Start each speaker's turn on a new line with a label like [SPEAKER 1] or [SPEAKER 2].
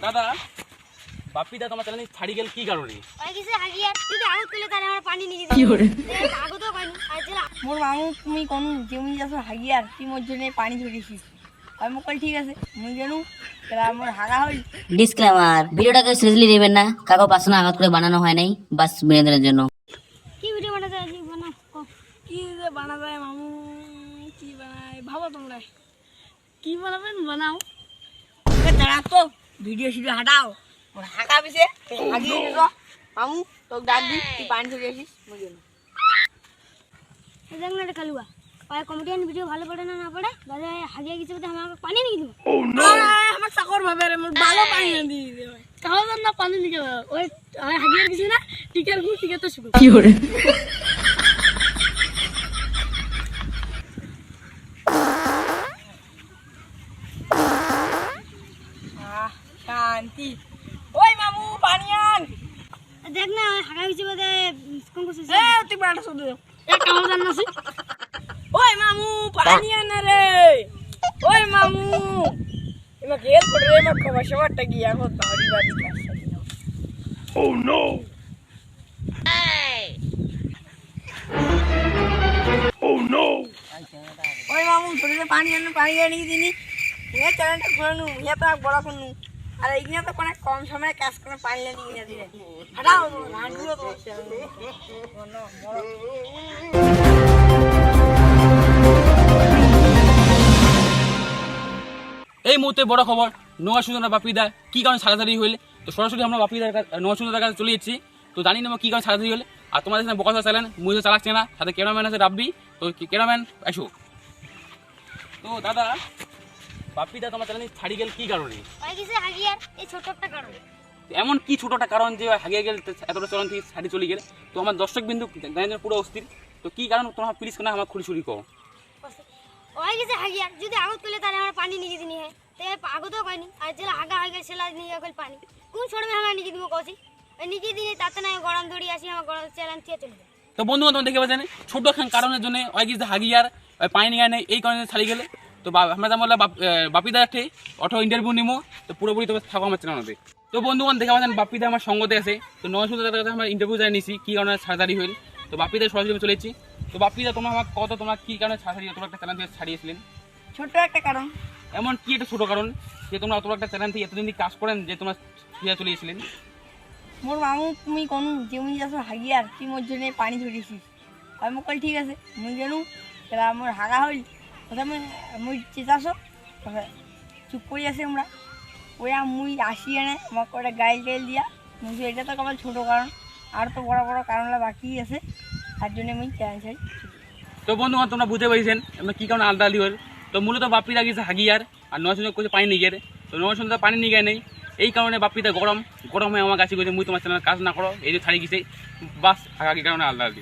[SPEAKER 1] দাদা বাপিদা তোমার চ্যানেল ছাড়ি গেল কি কারণে?
[SPEAKER 2] মোর মামু তুমি কোনো জমি যাচ্ছ হাগিয়ার তুই মোর জন্য পানি ধরিছিস আমি মোক ঠিক আছে মুই জানু মোর হাগা হই।
[SPEAKER 3] ডিসক্লেমার, ভিডিওটাকে সিরিয়াসলি নেবেন না, কাউকে পার্সোনাল আঘাত করে বানানো হয় নাই, বাস বিনোদনের জন্য।
[SPEAKER 2] কি ভিডিও বানাতে আছি বানাও কি যে বানা যায় মামু কি বানায় ভাবো তোমরা কি বানাবেন বানাও দাঁড়া তো ভিডিও শুধু হাঁটাও মোর হাগা পিছে হাগিয়ে দিছ মামু তোকে ডাক দি তুই পানি ধরে আসিস মুই জানু
[SPEAKER 4] দেখ না রে কালুয়া ওই কমেডিয়ান ভিডিও ভালো পড়ে না না পড়ে দাদা হাগিয়ে গেছে বলে আমাকে পানি নিয়ে দিব।
[SPEAKER 2] ও নো আমার চাকর ভাবে রে মোর ভালো পানি দি দে ভাই কাও না পানি নিয়ে ওই হাগিয়ে গেছি না টিকার গু টিকা তো শুকো কি করে শান্তি। ওই মামু পানি আন
[SPEAKER 4] দেখ না ওই হাগা গেছে বলে কোন কোন
[SPEAKER 2] এ তুই বাড়া শুধু এ কাও জানাসি। ওই মামু পানি আন রে ওই মামু এমা গেল পড়ে রে মা খবর সবারটা গিয়া কত বাড়ি বাড়ি কাছে। ও নো ও নো ওই মামু তোরে পানি আনি দিনি এ চ্যানেলটা খুলনু ইয়া তো বড় করনু আর এইখানে তো কোন কম সময়ে কাজ করে পানি আনি দিনে হাঁটাও রান্ডুও তো
[SPEAKER 1] এই মুহূর্তে বড় খবর, নোয়া সুন্দর বাপিদা কি কারণে ছাড়াছাড়ি হইলে। তো সরাসরি আমরা বাপিদার নোয়া সুন্দর কাছে চলে যাচ্ছি। তো জানি না কি কারণে ছাড়াছাড়ি হলে। আর তোমাদের সাথে বকা চালান মুই তো চালাচ্ছি না, সাথে ক্যামেরাম্যান আছে রাব্বি। তো ক্যামেরাম্যান আসো। তো দাদা বাপিদা তোমার চ্যানেল ছাড়ি গেল কি কারণে?
[SPEAKER 4] ওই গেছে হাগিয়ার এই ছোট একটা কারণ।
[SPEAKER 1] এমন কি ছোট একটা কারণ যে হাগিয়ে গেল এতটা চলন থেকে ছাড়ি চলে গেল? তো আমার দর্শক বিন্দু গানের পুরো অস্থির। তো কি কারণ তোমার প্লিজ কেন আমার খুলি কো।
[SPEAKER 4] ওই গেছে হাগিয়ার যদি আগত করলে তাহলে আমার পানি নিয়ে দিনি হয় তো আগতও কয়নি আর যেটা আগা হয়ে গেছে সেটা নিয়ে গেল পানি কোন ছড়মে আমরা নিয়ে দিব কছি ওই নিয়ে দিনে তাতে না গরম দড়ি আসি আমার গরম চ্যালেঞ্জ দিয়ে চলবে।
[SPEAKER 1] তো বন্ধু তোমার দেখে পাচ্ছেন ছোট খান কারণের জন্য ওই গেছে হাগিয়ার পানি নিয়ে নেই এই কারণে ছাড়ি গেলে। তো আমরা যেমন বাপিদা একটা অটো ইন্টারভিউ নিবো, তো পুরোপুরি তবে থাকো আমার চ্যানেলে। তো বন্ধুগণ দেখে পাচ্ছেন বাপিদা আমার সঙ্গতে আছে। তো নয় সুন্দর কাছে আমরা ইন্টারভিউ জানিয়ে নিছি কি কারণে ছাড়াছাড়ি হইল। তো বাপিদা সরাসরি চলে এসেছি। তো বাপিদা তোমার আমার কত তোমার কি কারণে ছাড়াছাড়ি তোমার একটা চ্যানেল থেকে ছাড়িয়েছিলেন?
[SPEAKER 2] ছোট একটা কারণ।
[SPEAKER 1] এমন কি একটা ছোট কারণ যে তোমরা তোমার একটা চ্যানেল থেকে এতদিন কাজ করেন যে তোমরা চলে এসেছিলেন?
[SPEAKER 2] মোর মামু তুমি কোনো জমি যাচ্ছ হাগিয়ার তুই মোর জন্য পানি ধরিছিস আমি মোক ঠিক আছে মুই জানু মোর হাগা হইল কথা মুই চেতাছ চুপ করে আছে আমরা ওয়া মুই আসি এনে আমাকে ওটা গাইল টাইল দিয়া মুই এটা তো কেবল ছোটো কারণ আর তো বড় বড় কারণটা বাকি আছে তার জন্য মুই চ্যালেঞ্জ ছাড়ি।
[SPEAKER 1] তো বন্ধুগণ তোমরা বুঝতে পারছেন আমরা কি কারণে আলাদা আলি হল। তো মূলত বাপিদা গেছে হাগিয়ার আর নয় সুন্দর করছে পানি নিয়ে গেলে। তো নয় সুন্দর পানি নিয়ে নেই এই কারণে বাপিদা গরম হয়ে আমার কাছে গেছে মুই তোমার চ্যানেল কাজ না করো এই যে ছাড়ি গেছে বাস আগে কারণে আলাদা আলি।